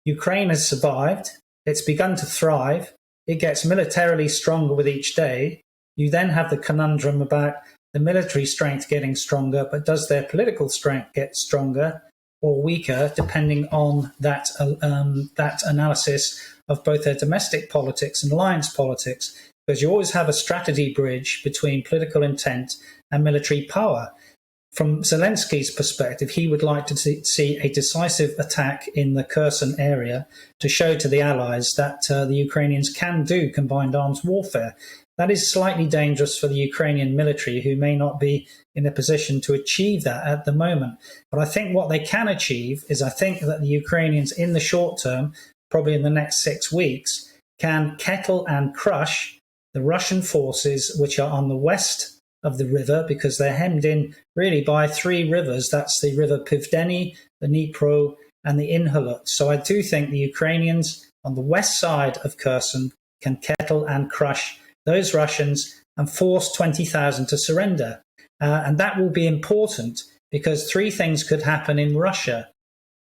Ukraine has survived. It's begun to thrive. It gets militarily stronger with each day. You then have the conundrum about the military strength getting stronger, but does their political strength get stronger or weaker, depending on that analysis of both their domestic politics and alliance politics, because you always have a strategy bridge between political intent and military power. From Zelensky's perspective, he would like to see a decisive attack in the Kherson area to show to the Allies that the Ukrainians can do combined arms warfare. That is slightly dangerous for the Ukrainian military, who may not be in a position to achieve that at the moment. But I think what they can achieve is, I think that the Ukrainians in the short term, probably in the next 6 weeks, can kettle and crush the Russian forces which are on the west of the river, because they're hemmed in really by 3 rivers. That's the river Pivdeni, the Dnipro, and the Inhalut. So I do think the Ukrainians on the west side of Kherson can kettle and crush those Russians and force 20,000 to surrender. And that will be important, because 3 things could happen in Russia.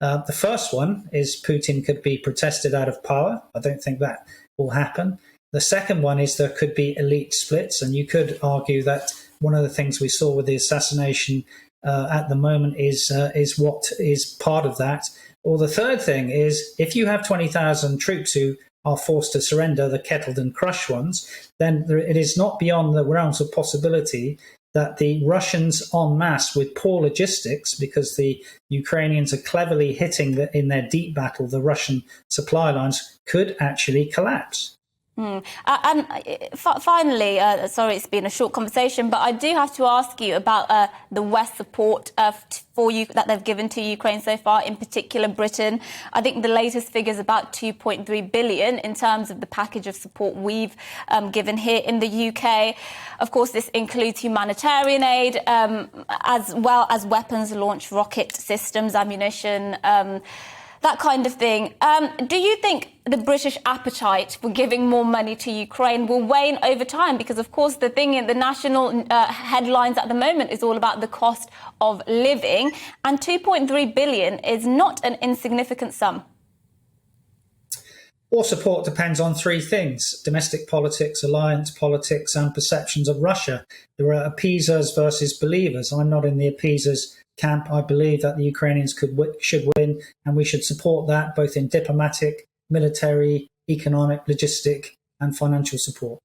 The first one is Putin could be protested out of power. I don't think that will happen. The second one is there could be elite splits, and you could argue that one of the things we saw with the assassination at the moment is what is part of that. Or the third thing is, if you have 20,000 troops who are forced to surrender, the kettled and crushed ones, then it is not beyond the realms of possibility that the Russians en masse, with poor logistics, because the Ukrainians are cleverly hitting in their deep battle the Russian supply lines, could actually collapse. And finally, sorry, it's been a short conversation, but I do have to ask you about the West support for you that they've given to Ukraine so far, in particular Britain. I think the latest figure is about 2.3 billion in terms of the package of support we've given here in the UK. Of course, this includes humanitarian aid, as well as weapons, launch rocket systems, ammunition, that kind of thing. Do you think the British appetite for giving more money to Ukraine will wane over time? Because, of course, the thing in the national headlines at the moment is all about the cost of living. And 2.3 billion is not an insignificant sum. War support depends on 3 things: domestic politics, alliance politics, and perceptions of Russia. There are appeasers versus believers. I'm not in the appeasers camp. I believe that the Ukrainians should win, and we should support that both in diplomatic, military, economic, logistic, and financial support.